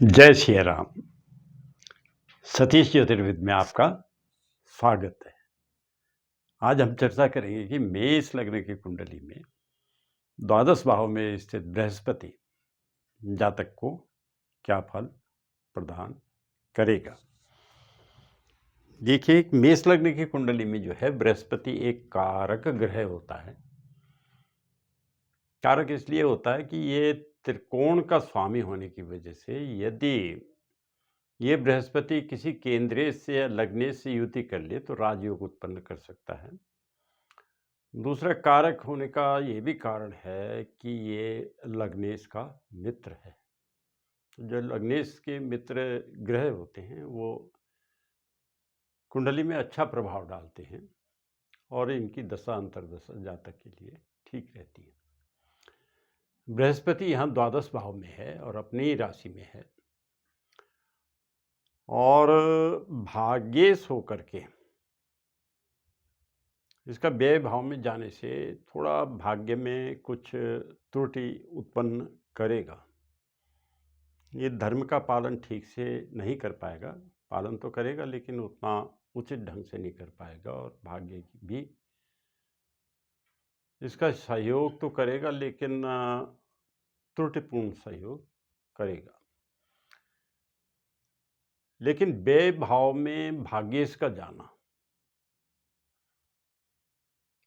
जय श्री राम। सतीश ज्योतिर्विद में आपका स्वागत है। आज हम चर्चा करेंगे कि मेष लग्न की कुंडली में द्वादश भाव में स्थित बृहस्पति जातक को क्या फल प्रदान करेगा। देखिए, मेष लग्न की कुंडली में जो है बृहस्पति एक कारक ग्रह होता है। कारक इसलिए होता है कि ये त्रिकोण का स्वामी होने की वजह से यदि ये बृहस्पति किसी केंद्रीय से या लग्नेश से युति कर ले तो राजयोग उत्पन्न कर सकता है। दूसरा कारक होने का ये भी कारण है कि ये लग्नेश का मित्र है। जो लग्नेश के मित्र ग्रह होते हैं वो कुंडली में अच्छा प्रभाव डालते हैं और इनकी दशा अंतर्दशा जातक के लिए ठीक रहती है। बृहस्पति यहाँ द्वादश भाव में है और अपनी ही राशि में है और भाग्येश होकर के इसका व्यय भाव में जाने से थोड़ा भाग्य में कुछ त्रुटि उत्पन्न करेगा। ये धर्म का पालन ठीक से नहीं कर पाएगा, पालन तो करेगा लेकिन उतना उचित ढंग से नहीं कर पाएगा और भाग्य की भी इसका सहयोग तो करेगा लेकिन त्रुटिपूर्ण सहयोग करेगा। लेकिन व्यय भाव में भाग्येश का जाना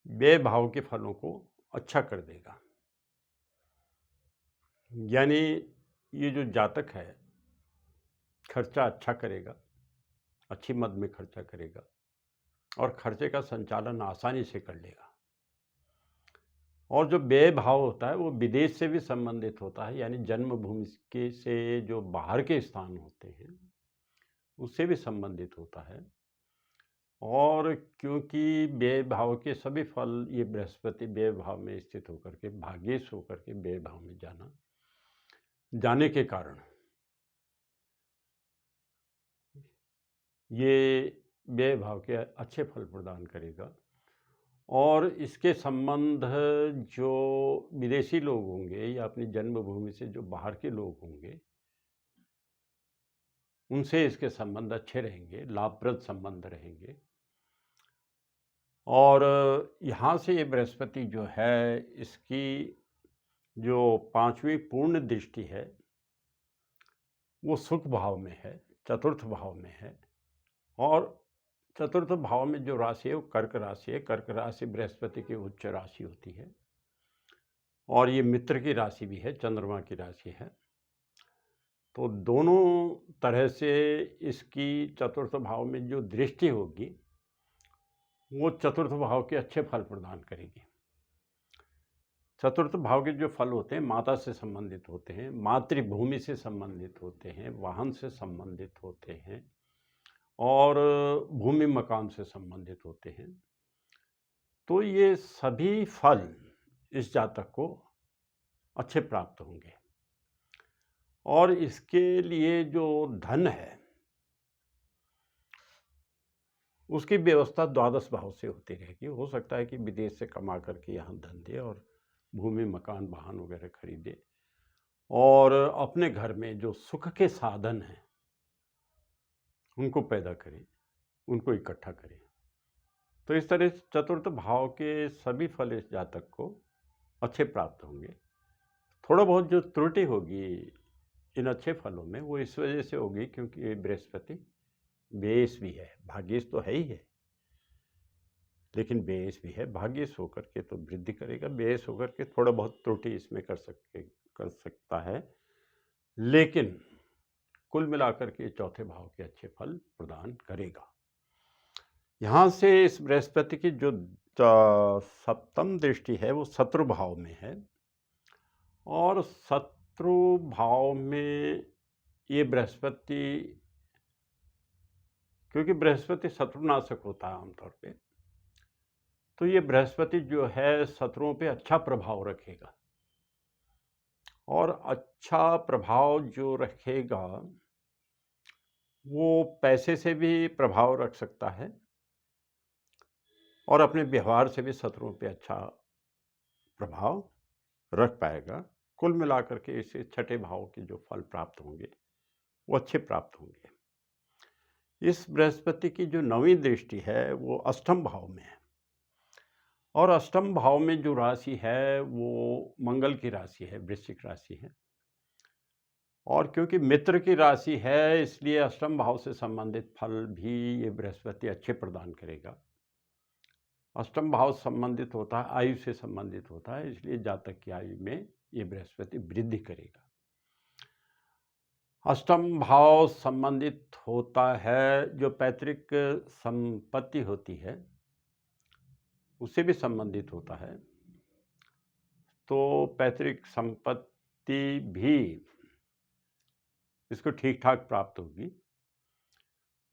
व्यय भाव के फलों को अच्छा कर देगा। यानी ये जो जातक है खर्चा अच्छा करेगा, अच्छी मद में खर्चा करेगा और खर्चे का संचालन आसानी से कर लेगा। और जो व्यय भाव होता है वो विदेश से भी संबंधित होता है, यानी जन्मभूमि के से जो बाहर के स्थान होते हैं उससे भी संबंधित होता है। और क्योंकि व्यय भाव के सभी फल ये बृहस्पति व्यय भाव में स्थित होकर के भाग्येश होकर के व्यय भाव में जाने के कारण ये व्यय भाव के अच्छे फल प्रदान करेगा। और इसके संबंध जो विदेशी लोग होंगे या अपनी जन्मभूमि से जो बाहर के लोग होंगे उनसे इसके संबंध अच्छे रहेंगे, लाभप्रद संबंध रहेंगे। और यहाँ से ये बृहस्पति जो है इसकी जो पांचवी पूर्ण दृष्टि है वो सुख भाव में है, चतुर्थ भाव में है। और चतुर्थ भाव में जो राशि है वो कर्क राशि है। कर्क राशि बृहस्पति की उच्च राशि होती है और ये मित्र की राशि भी है, चंद्रमा की राशि है। तो दोनों तरह से इसकी चतुर्थ भाव में जो दृष्टि होगी वो चतुर्थ भाव के अच्छे फल प्रदान करेगी। चतुर्थ भाव के जो फल होते हैं माता से संबंधित होते हैं, मातृभूमि से संबंधित होते हैं, वाहन से संबंधित होते हैं और भूमि मकान से संबंधित होते हैं। तो ये सभी फल इस जातक को अच्छे प्राप्त होंगे। और इसके लिए जो धन है उसकी व्यवस्था द्वादश भाव से होती रहेगी। हो सकता है कि विदेश से कमा करके यहाँ धन दे और भूमि मकान वाहन वगैरह खरीदे और अपने घर में जो सुख के साधन हैं उनको पैदा करें, उनको इकट्ठा करें। तो इस तरह चतुर्थ भाव के सभी फल इस जातक को अच्छे प्राप्त होंगे। थोड़ा बहुत जो त्रुटि होगी इन अच्छे फलों में वो इस वजह से होगी क्योंकि ये बृहस्पति व्ययेश भी है, भाग्येश तो है ही है लेकिन व्ययेश भी है। भाग्येश होकर के तो वृद्धि करेगा, व्ययेश होकर के थोड़ा बहुत त्रुटि इसमें कर सकता है, लेकिन कुल मिलाकर के चौथे भाव के अच्छे फल प्रदान करेगा। यहाँ से इस बृहस्पति की जो सप्तम दृष्टि है वो शत्रु भाव में है और शत्रु भाव में ये बृहस्पति, क्योंकि बृहस्पति शत्रुनाशक होता है आमतौर पे, तो ये बृहस्पति जो है शत्रुओं पे अच्छा प्रभाव रखेगा। और अच्छा प्रभाव जो रखेगा वो पैसे से भी प्रभाव रख सकता है और अपने व्यवहार से भी शत्रुओं पे अच्छा प्रभाव रख पाएगा। कुल मिलाकर के इसे छठे भाव के जो फल प्राप्त होंगे वो अच्छे प्राप्त होंगे। इस बृहस्पति की जो 9वीं दृष्टि है वो अष्टम भाव में है, और अष्टम भाव में जो राशि है वो मंगल की राशि है, वृश्चिक राशि है। और क्योंकि मित्र की राशि है, इसलिए अष्टम भाव से संबंधित फल भी ये बृहस्पति अच्छे प्रदान करेगा। अष्टम भाव संबंधित होता है, आयु से संबंधित होता है, इसलिए जातक की आयु में ये बृहस्पति वृद्धि करेगा। अष्टम भाव संबंधित होता है जो पैतृक संपत्ति होती है, उससे भी संबंधित होता है। तो पैतृक संपत्ति भी इसको ठीक ठाक प्राप्त होगी,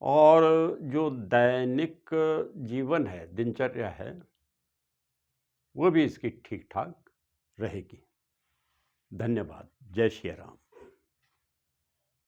और जो दैनिक जीवन है, दिनचर्या है, वो भी इसकी ठीक ठाक रहेगी। धन्यवाद। जय श्री राम।